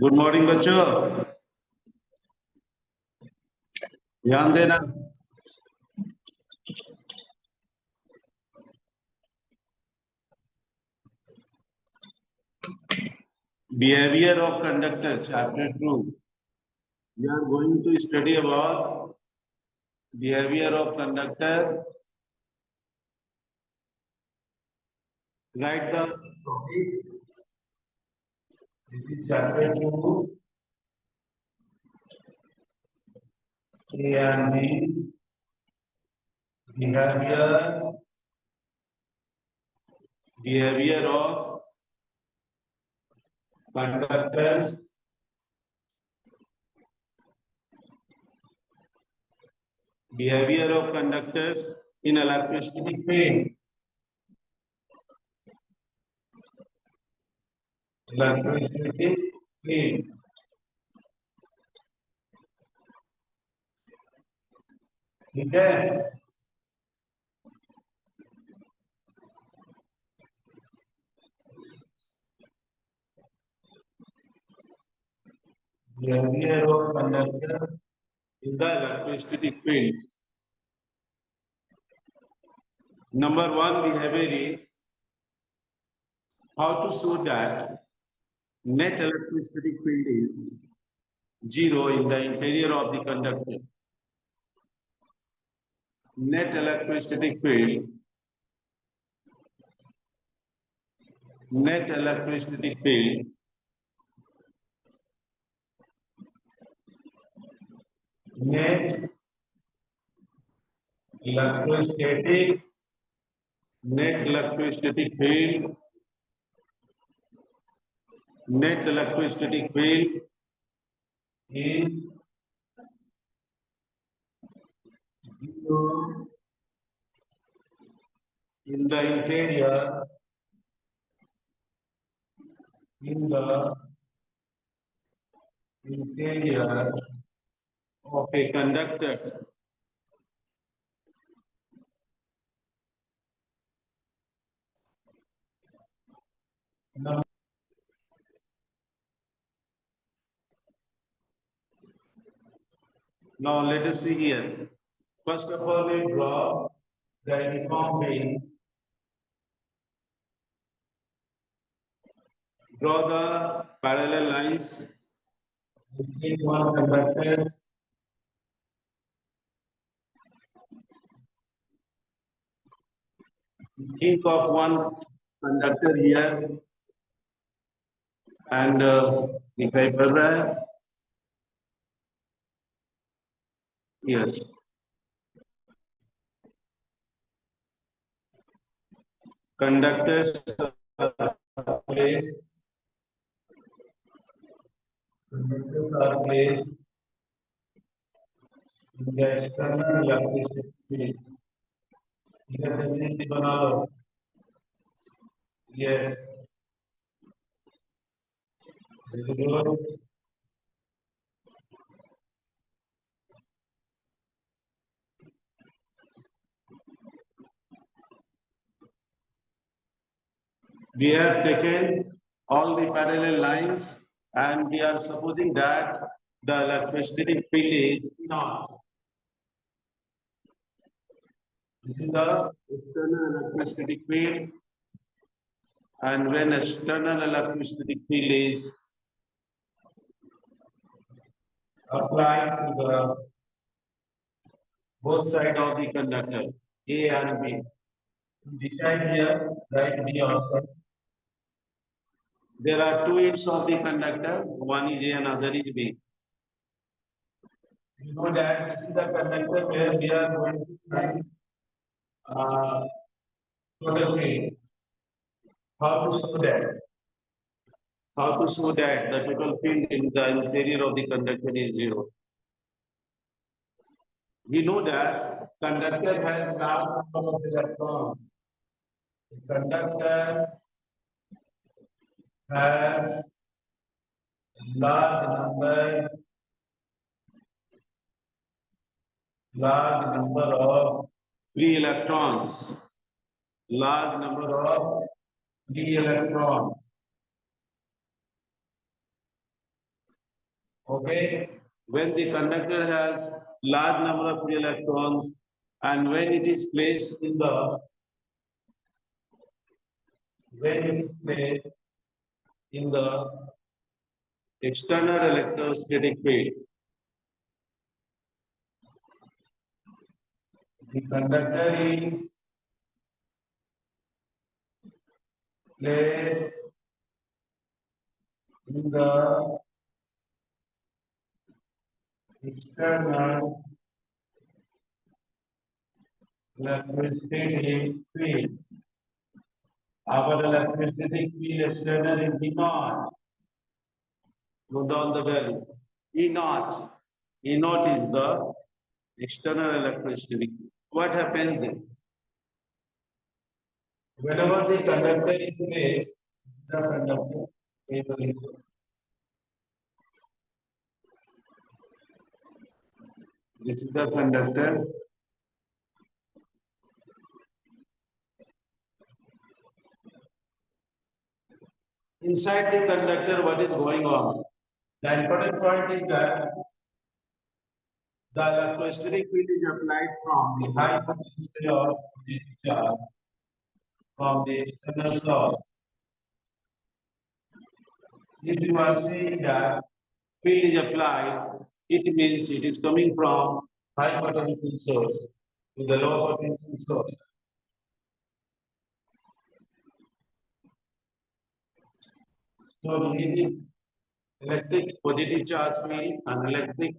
Good morning बच्चों, ध्यान देना। Behaviour of conductor chapter 2. We are going to study about behavior of conductor. Write the topic. This is chapter 2. A and B. Behavior of conductors. Behavior of conductors in electrostatic field. Electrostatic field. ठीक है? Behavior of conductor in the electrostatic field. Number one behavior is how to show that net electrostatic field is zero in the interior of the conductor. Net electrostatic field. Net electrostatic field net electrostatic field net electrostatic field is zero in the interior of a conductor. Now let us see here. First of all, we draw the uniform beam. Draw the parallel lines between one conductors. Think of one conductor here and दिखाई पड़ रहा है? Yes. Conductors are placed in the external electricity field. इधर बना लो. Yes. Zero. We have taken all the parallel lines and we are supposing that the electrostatic field is not. This is the external electrostatic field, and when external electrostatic field is applied to the both sides of the conductor A and B. This side here, write B also. There are two ends of the conductor, one is A and other is B. You know that this is the conductor where we are going to find total field. How to show that? How to show that the total field in the interior of the conductor is zero? We know that conductor has large number of electrons. The conductor has large number of free electrons. Large number of free electrons. Okay, when the conductor has large number of free electrons and when it is placed in the external electrostatic field, the conductor is placed in the external electrostatic field. Our electrostatic field external is E naught. Note down the values. E naught. E naught is the external electrostatic field. What happens then? Whenever the conductor is placed, the conductor is this is the conductor. Inside the conductor, what is going on? The important point is that the electrostatic field is applied from the high potential of the charge from the external source. If you are saying that field is applied, it means it is coming from high potential source to the low potential source. So negative electric positive charge field and electric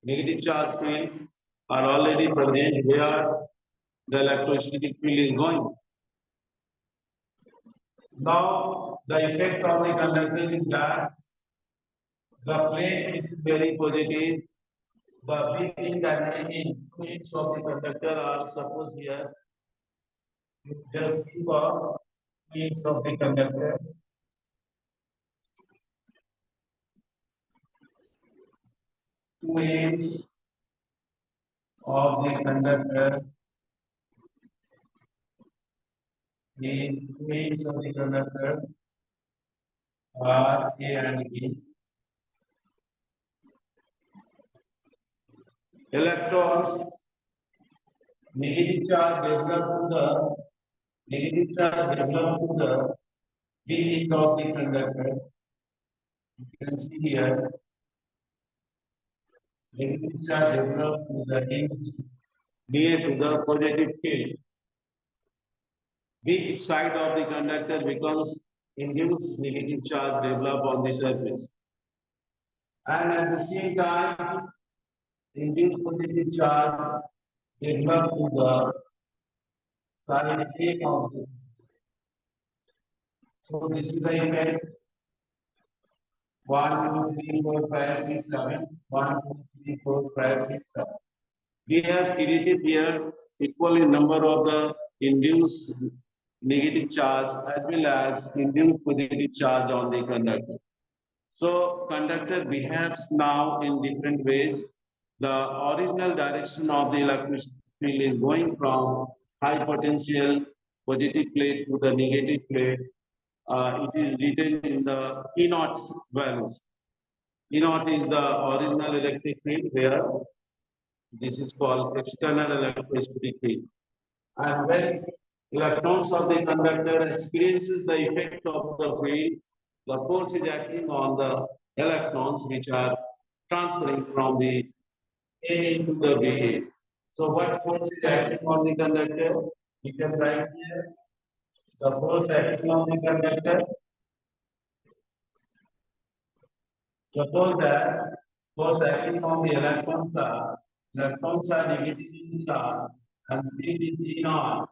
negative charge fields are already present where the electrostatic field is going. Now the effect of the conductor is that the plate is very positive. The big thing that any units of the conductor are supposed here. You just keep a units of the conductor. Two ends of the conductor is two ends of the conductor are A and B. Electrons negative charge develop to the B end of the conductor. You can see here negative charge develop to the end near to the positive field. Each side of the conductor becomes induced negative charge develop on the surface. And at the same time, induced positive charge develop to the side A of the. So this is the effect. 1, 2, 3, 4, 5, 6, 7. 1, 2, 3, 4, 5, 6, 7. We have created here equal in number of the induced negative charge as well as induced positive charge on the conductor. So conductor behaves now in different ways. The original direction of the electric field is going from high potential positive plate to the negative plate. It is written in the E naught values. E naught is the original electric field where this is called external electrostatic field. And when electrons of the conductor experiences the effect of the field, the force is acting on the electrons which are transferring from the A into the B. So what force is acting on the conductor? We can write here the force acting on the conductor. Suppose that force acting on the electrons are negatively charged and speed is E naught.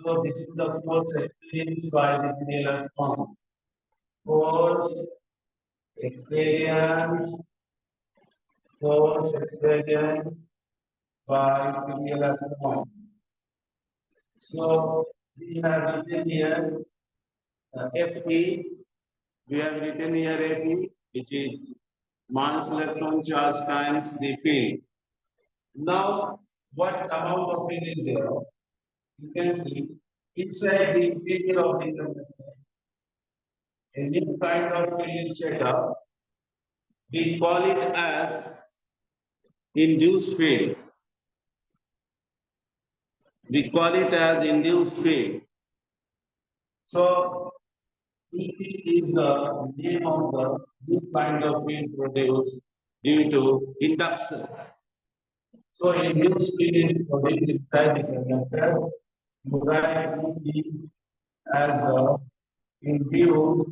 So this is the force experienced by the three electrons. Force experience, force experience by three electrons. So we have written here Fe. We have written here Fe, which is mass electron charge times the field. Now, what amount of field is there? You can see inside the interior of the conductor, a new kind of field is set up. We call it as induced field. We call it as induced field. So EP is the name of this kind of field produced due to induction. So induced field is produced inside the conductor. You write EP as the induced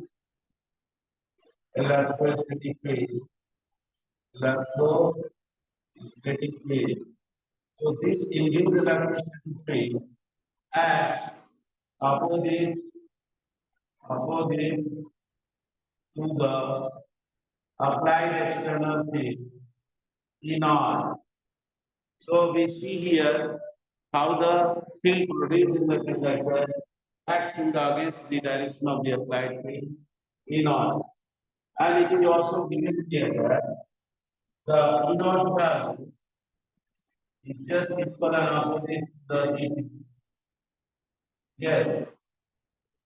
electrostatic field. Electrostatic field. So this induced electrostatic field acts opposite opposite to the applied external field E naught. So we see here how the field produced in the conductor acts in the against the direction of the applied field E naught. And it is also given here that the E naught value is just equal and opposite the E. Yes.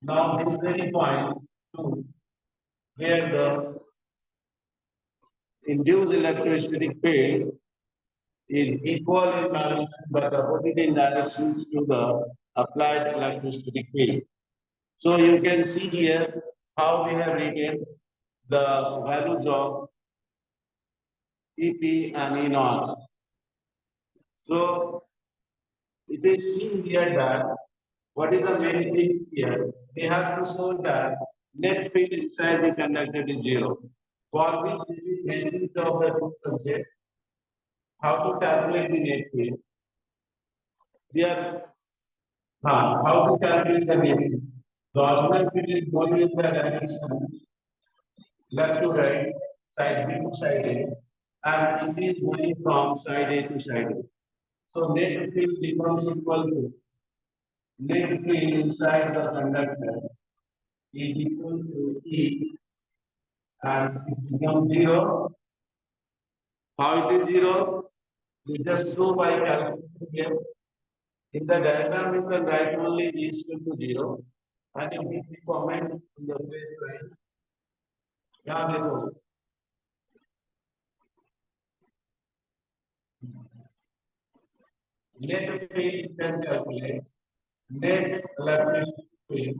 Now this very point two, where the induced electrostatic field is equal in magnitude but opposite in directions to the applied electrostatic field. So you can see here how we have written the values of EP and E naught. So it is seen here that what is the main things here? We have to show that net field inside the conductor is zero. For which we will make use of the two concepts. How to calculate the net field? We are how to calculate the net field? The original field is going in the direction left to right, side B to side A, and it is going from side A to side A. So net field becomes equal to net field inside the conductor is equal to E, and it becomes zero. How it is zero? You just show by calculation here. In the diagram, you can write only E is equal to zero, and you give the comment in the place line. यहाँ देखो net field you can calculate net electrostatic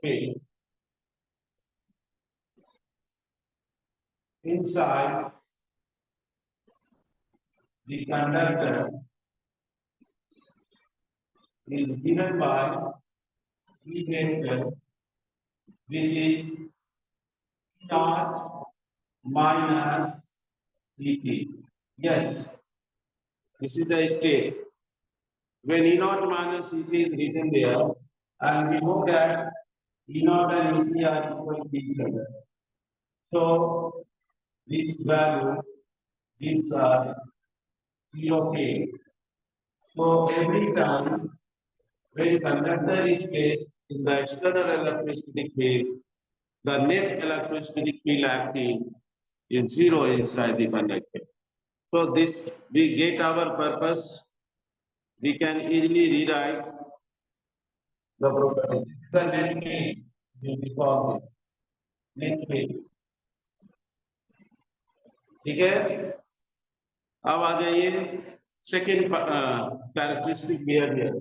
field inside the conductor is given by E vector, which is E naught minus EP. Yes, this is the state. When E naught minus EP is written there, and we know that E naught and EP are equal to each other. So this value gives us 0K. So every time when conductor is placed in the external electrostatic field, the net electrostatic field acting is zero inside the conductor. So this we get our purpose. We can easily rewrite the property. This is the net field. We call this net field. ठीक है? अब आ जाइए second characteristic behavior.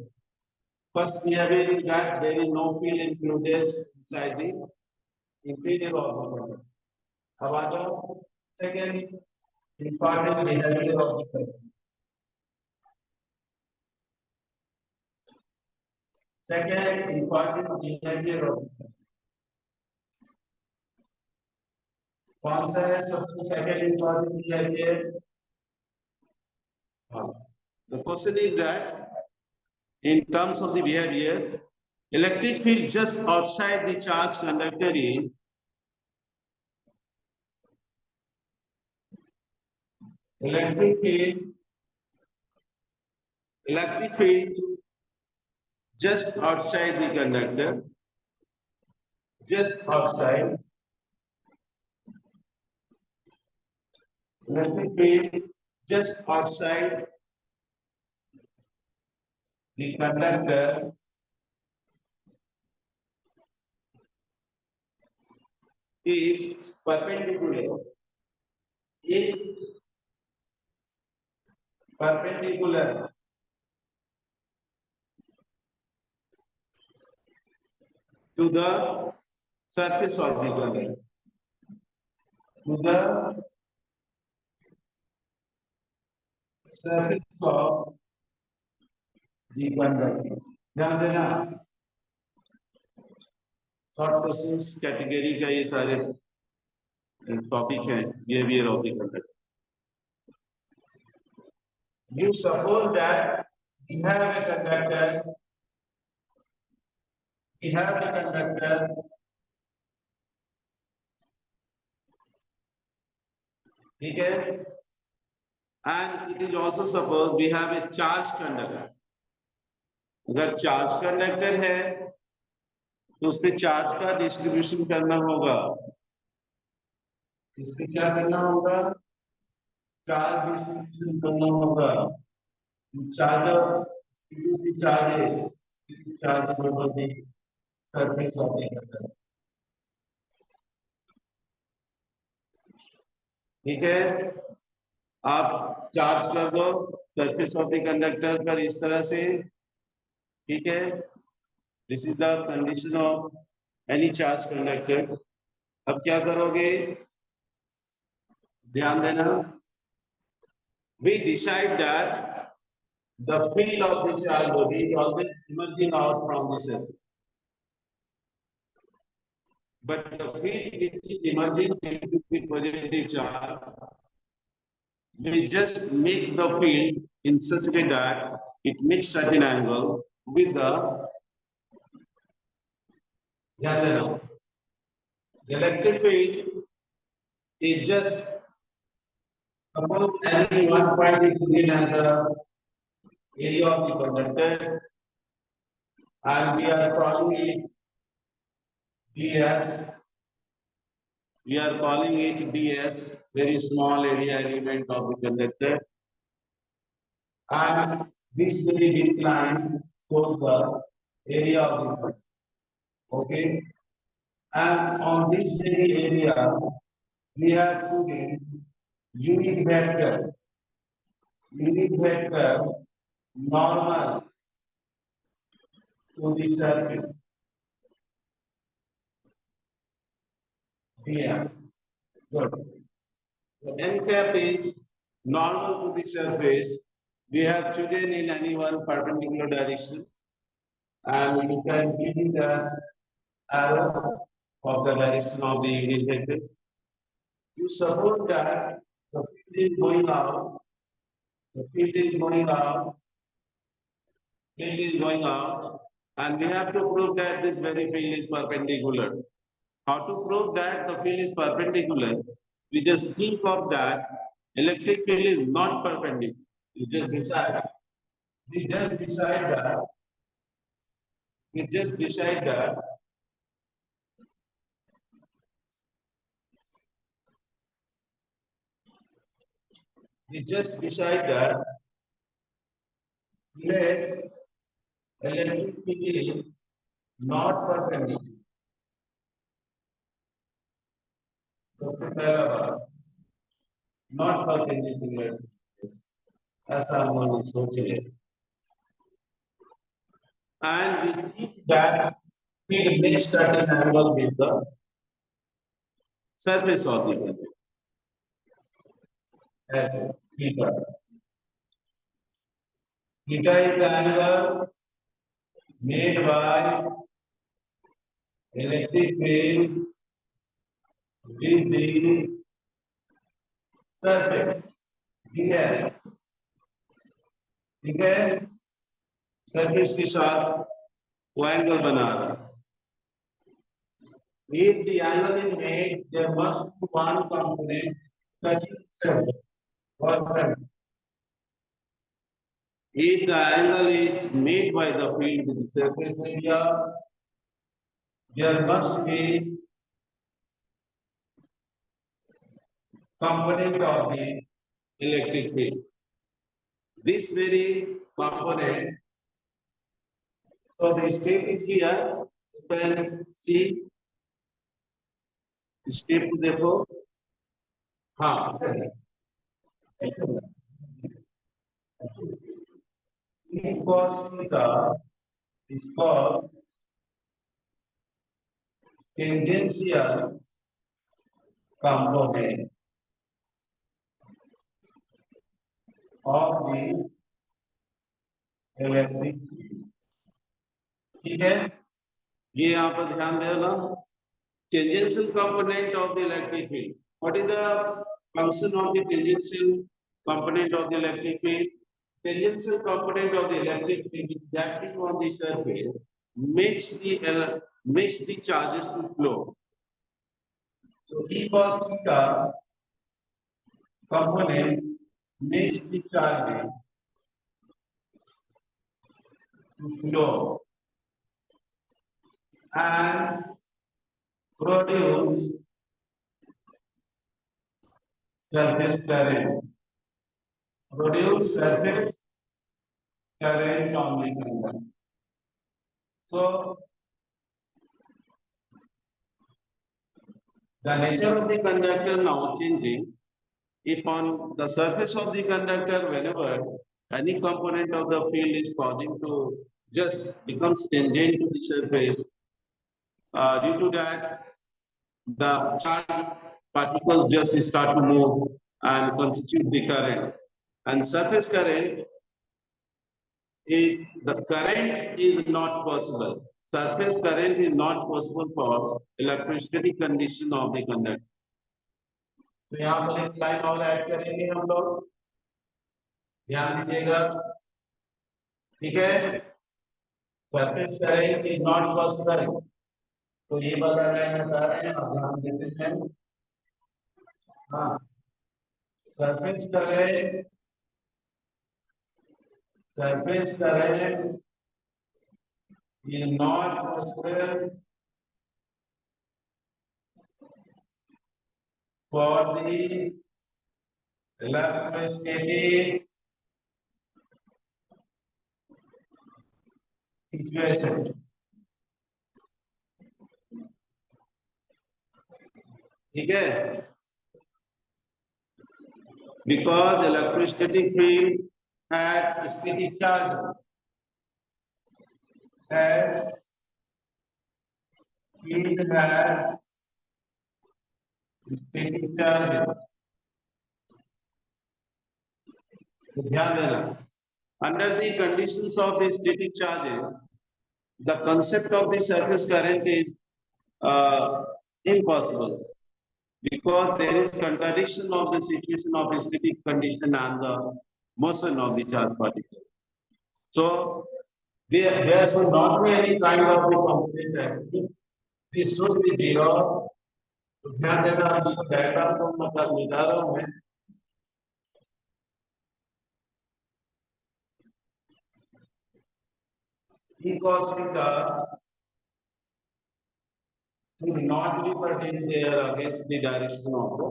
First behavior is that there is no field included inside the interior of the body. अब आ जाओ second important behavior of the person. Second important behavior of the person. कौन सा है सबसे second important behavior? The question is that in terms of the behavior, electric field just outside the charged conductor is electric field just outside the conductor, just outside electric field just outside the conductor is perpendicular, if perpendicular to the surface of the conductor, to the surface of the conductor. ध्यान देना, short questions category का ये सारे topic हैं behaviour of the conductor. You suppose that we have a conductor, we have a conductor, okay, and it is also suppose we have a charged conductor. अगर charge conductor है तो उस पे charge का डिस्ट्रीब्यूशन करना होगा. इस पे क्या करना होगा? चार्ज डिस्ट्रीब्यूशन करना होगा. Charge charge over the surface of the conductor. ठीक है, आप चार्ज कर दो सरफेस ऑफ द कंडक्टर पर इस तरह से. ठीक है, this is the condition of any charge conductor. अब क्या करोगे, ध्यान देना. We decide that the field of the charge body is always emerging out from the surface, but the field which is emerging into the positive charge, we just make the field in such a way that it makes certain angle with the electric field is just above any one point is given as the area of the conductor, and we are calling it ds. We are calling it ds, very small area element of the conductor, and this very big line shows the area of the conductor. Okay, and on this very area we have chosen unit vector normal to the surface. Here, good. The n cap is normal to the surface. We have chosen in any one perpendicular direction, and you can give the arrow of the direction of the unit vector. You suppose that the field is going out, the field is going out, field is going out, and we have to prove that this very field is perpendicular. How to prove that the field is perpendicular? We just think of that electric field is not perpendicular. We just decide. We just decide that. We just decide that. We just decide that let electric field is not perpendicular. सबसे पहला बात not perpendicular, ऐसा हम लोग सोच ले, and we think that field makes certain angle with the surface of the conductor. ऐसे theta. Theta is the angle made by electric field with the surface. ठीक है, ठीक है, सरफेस के साथ वो एंगल बना रहा. If the angle is made, there must be one component touching surface or front. If the angle is made by the field with the surface area, there must be component of the electric field. This very component, so the state is here. You can see step देखो। हाँ, cos theta is called tangential component of the electric field. ठीक है, ये यहाँ पर ध्यान देना, tangential component of the electric field. What is the function of the tangential component of the electric field? Tangential component of the electric field is acting on the surface makes the charges to flow. So E cos theta component makes the charges to flow and produce surface current. Produce surface current on the conductor. So the nature of the conductor now changing. If on the surface of the conductor, whenever any component of the field is causing to just becomes tangent to the surface, due to that, the charged particles just start to move and constitute the current. And surface current, the current is not possible. Surface current is not possible for electrostatic condition of the conductor. तो यहाँ पर एक line और add करेंगे हम लोग, ध्यान दीजिएगा। ठीक है, surface current is not possible, तो ये वाला लाइन बता रहे हैं, अब ध्यान देते हैं। हाँ, surface current is not possible for the electrostatic situation. ठीक है, because electrostatic field had static charge, had field had static charge. तो ध्यान देना, under the conditions of the static charges, the concept of the surface current is impossible, because there is contradiction of the situation of the static condition and the motion of the charged particle. So there should not be any kind of the component activity. This should be zero. तो ध्यान देना, इसको diagram को मतलब मिटा रहा हूं मैं। E cos theta should not be pertain there against the direction of the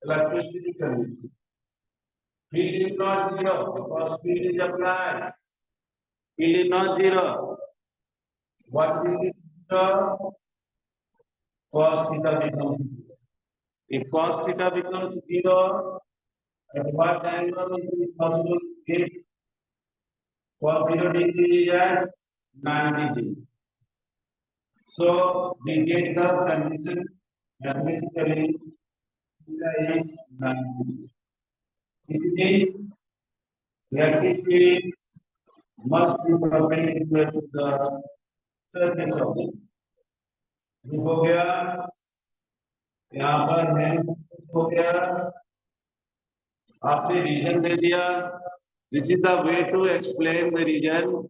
electricity condition. Field is not zero because field is applied. Field is not zero. What will be zero? Cos theta becomes zero. If cos theta becomes zero, at what angle is it possible to get cos 0 degree is at 90 degrees. So we get the condition mathematically is 90 degrees. It means electric field must be perpendicular to the surface of it. हो गया, यहाँ पर है हो गया, आपने reason दे दिया। This is the way to explain the reason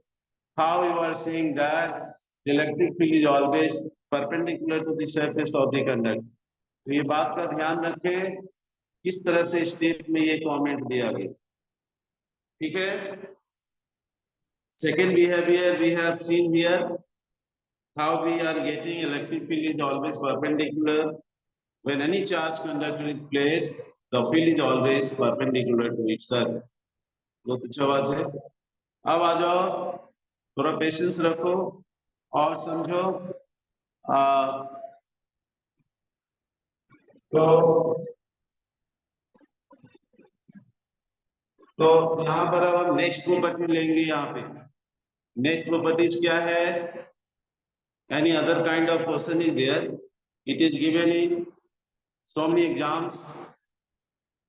how you are saying that the electric field is always perpendicular to the surface of the conductor. तो ये बात का ध्यान रखें, किस तरह से स्टेप में ये कमेंट दिया गया। ठीक है, second behavior we have seen here, how we are getting electric field is always perpendicular. When any charge conductor is placed, the field is always perpendicular to its surface. बहुत अच्छा बात है। अब आ जाओ, थोड़ा पेशेंस रखो और समझो। तो यहाँ पर अब हम नेक्स्ट प्रॉपर्टी लेंगे। यहाँ पे नेक्स्ट प्रॉपर्टीज क्या है? Any other kind of question is there, it is given in so many exams,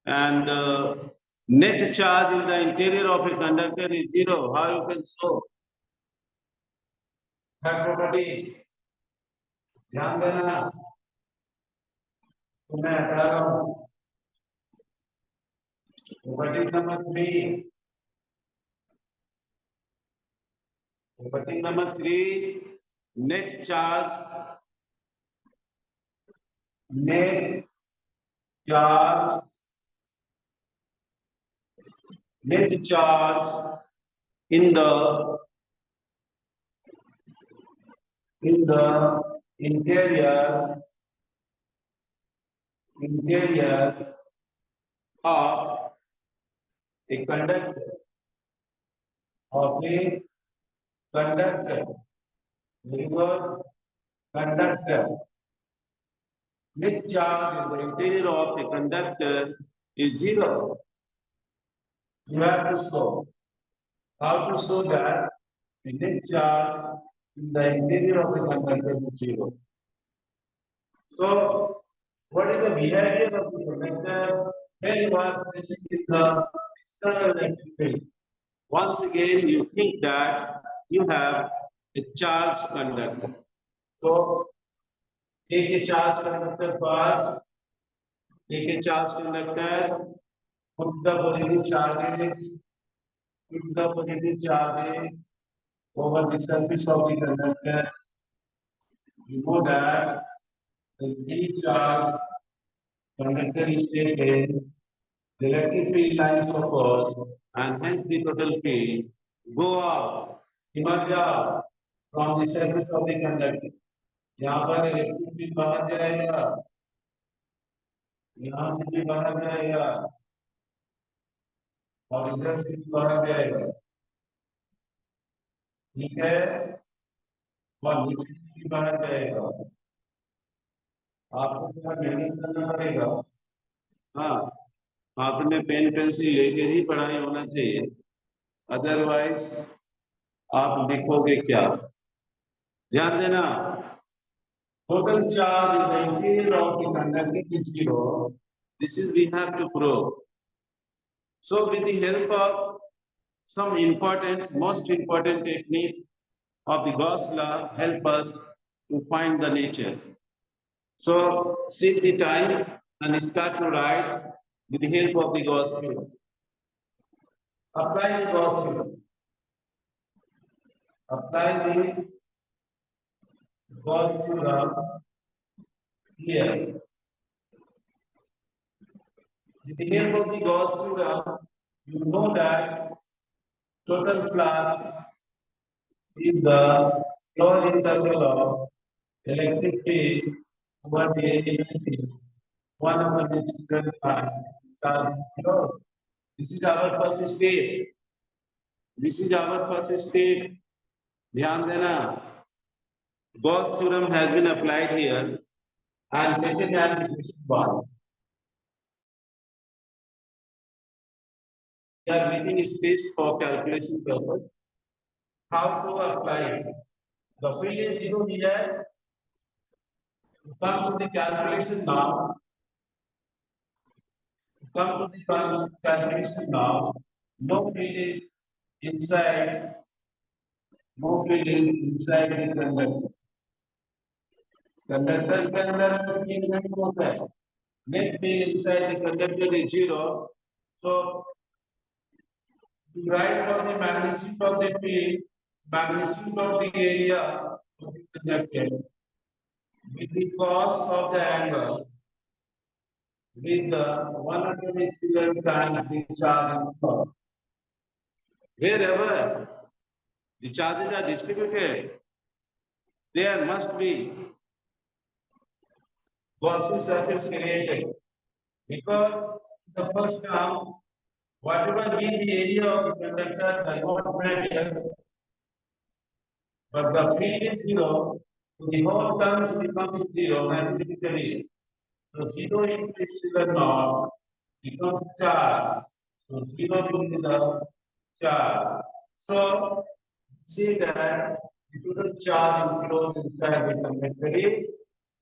and net charge in the interior of a conductor is zero. How you can show that property? ध्यान देना, तो मैं हटा रहा हूँ property number 3। Property number 3, net charge, net charge, net charge in the interior of a conductor, of a conductor, river conductor. Net charge in the interior of a conductor is zero. You have to show. How to show that the net charge in the interior of the conductor is zero? So, what is the behavior of the conductor when you are placing in the external electric field? Once again, you think that you have a charged conductor. So, take a charged conductor first. Take a charged conductor. Put the positive charges. Put the positive charges over the surface of the conductor. You know that the charge conductor is taken, the electric field lines occurs, and hence the total field go out, emerge out from the surface of the conductor. यहाँ पर electric field बाहर जाएगा, यहाँ से भी बाहर जाएगा और इधर से भी बाहर जाएगा, ठीक है, और नीचे से भी बाहर जाएगा। आपको थोड़ा मेहनत करना पड़ेगा। हाँ, हाथ में पेन पेंसिल लेकर ही पढ़ाई होना चाहिए, अदरवाइज आप लिखोगे क्या? ध्यान देना, total charge in the interior of the conductor is zero. This is we have to prove. So with the help of some most important technique of the Gauss law help us to find the nature. So set the time and start to write with the help of the Gauss theorem. Apply the Gauss theorem. Apply the Gauss theorem here. With the help of the Gauss theorem, you know that total flux is the pure interval of electric field over the area is 1 over the square charge pure. This is our first step. This is our first step. ध्यान देना, Gauss theorem has been applied here, and second application one. We are making space for calculation purpose. How to apply it? The field is zero here. Come to the calculation now. Come to the calculation now. No field is inside. No field is inside the conductor. Conductor के अंदर field नहीं होता है. Net field inside the conductor is zero. So to write for the magnitude of the field, magnitude of the area of the conductor with the cos of the angle with the 100 square times the charge and cos. Wherever the charges are distributed, there must be Gaussian surface created, because the first term, whatever be the area of the conductor does not matter, but the field is zero, so the whole term becomes zero mathematically. So 0 into epsilon naught becomes charge. So 0 will be the charge. So see that the total charge enclosed inside the conductor is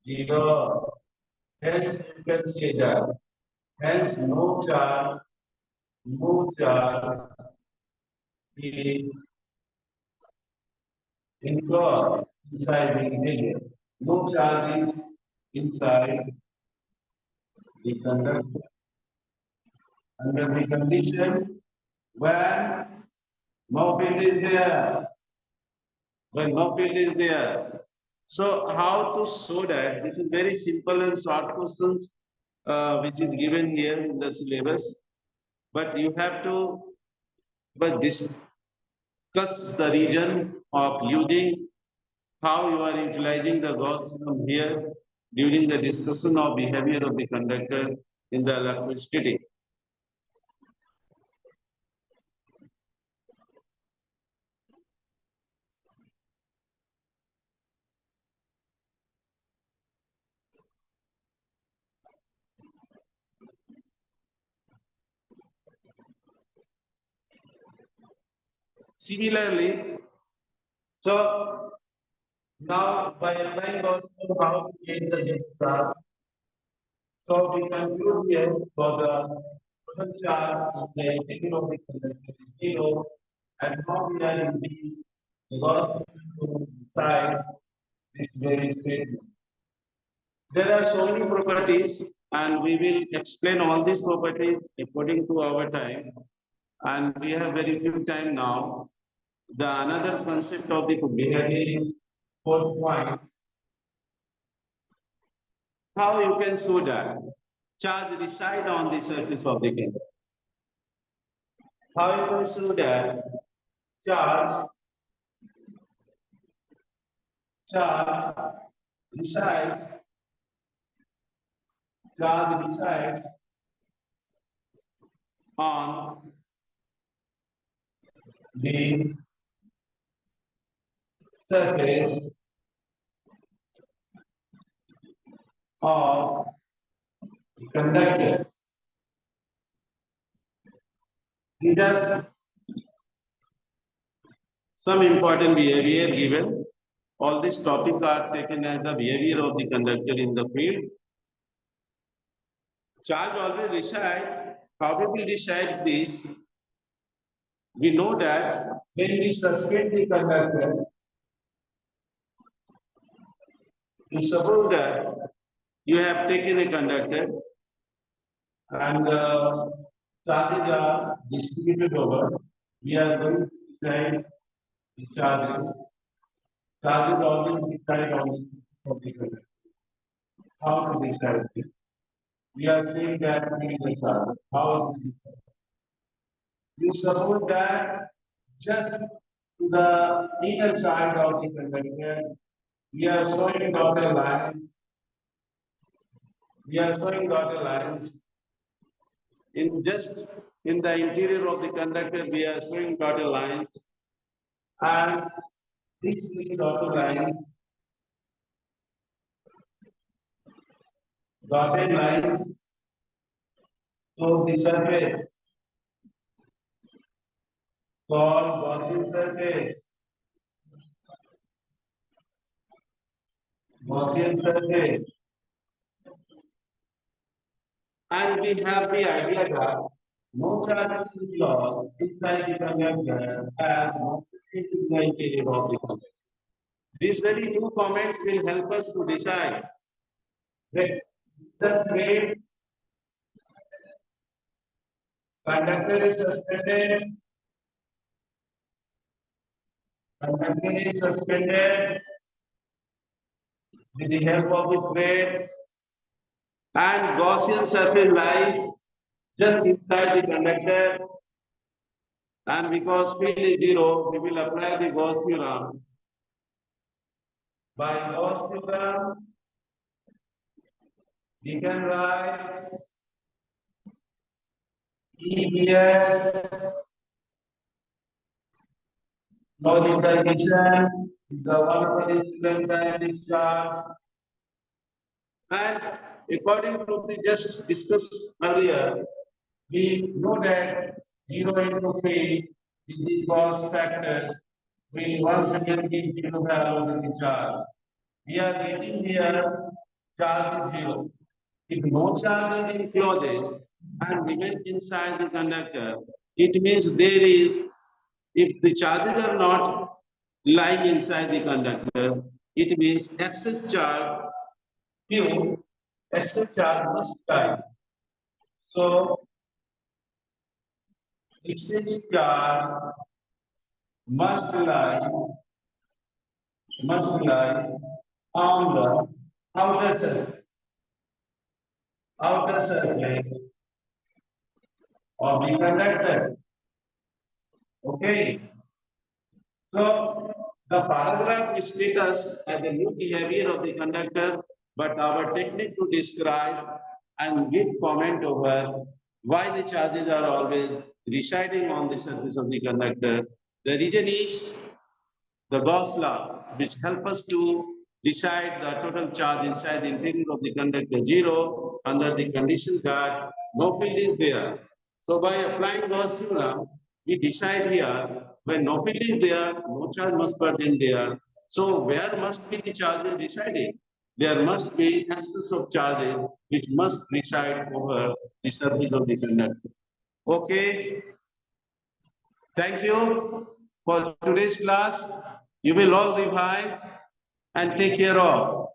0. Hence you can say that. Hence no charge is enclosed inside the conductor. No charge is inside the conductor under the condition when no field is there. When no field is there. So how to show that? This is very simple and short questions which is given here in the syllabus. But you have to but discuss the region of using how you are utilizing the Gauss theorem here during the discussion of behavior of the conductor in the electrostatic. Similarly, so now by applying Gauss theorem, how to get the unit charge. So we conclude here for the total charge of the integral of the conductor is 0 and how we are using the Gauss theorem to decide this very statement. There are so many properties and we will explain all these properties according to our time and we have very few time now. The another concept of the behavior is fourth point. How you can show that charge reside on the surface of the conductor. How you can show that charge charge resides charge resides on the surface of the conductor. These are some important behavior given. All these topics are taken as the behavior of the conductor in the field. Charge always reside. How we will decide this? We know that when we suspend the conductor, you suppose that you have taken a conductor and charges are distributed over. We are going to decide the charges. Charges always decide on the conductor. How to decide it? We are saying that we need a charge. How is it? You suppose that just to the inner side of the conductor, we are showing dotted lines. We are showing dotted lines in just in the interior of the conductor. We are showing dotted lines, and these dotted lines, dotted lines, so the surface called Gaussian surface. Gaussian surface. And we have the idea that no charge is lost inside the conductor as no interior of the conductor. These very two comments will help us to decide that the thread conductor is suspended, with the help of the thread and Gaussian surface lies just inside the conductor and because field is zero, we will apply the Gauss theorem. By Gauss theorem, we can write EBS logic condition is the one for incident kinetic charge and according to the just discussed earlier, we know that 0 into field is the cause factors will once again give 0 value to the charge. We are getting here charge is 0. If no charge is encloses and remains inside the conductor, it means there is, if the charges are not lying inside the conductor, it means excess charge, Q, excess charge must lie. So, excess charge must lie, must lie on the outer surface of the conductor. Okay. So the paragraph states us as the new behavior of the conductor, but our technique to describe and give comment over why the charges are always residing on the surface of the conductor. The reason is the Gauss law, which help us to decide the total charge inside the interior of the conductor zero under the condition that no field is there. So by applying Gauss law, we decide here when no field is there, no charge must be in there. So where must be the charge residing? There must be excess of charges which must reside over the surface of the conductor. Okay, thank you for today's class. You will all revise and take care of.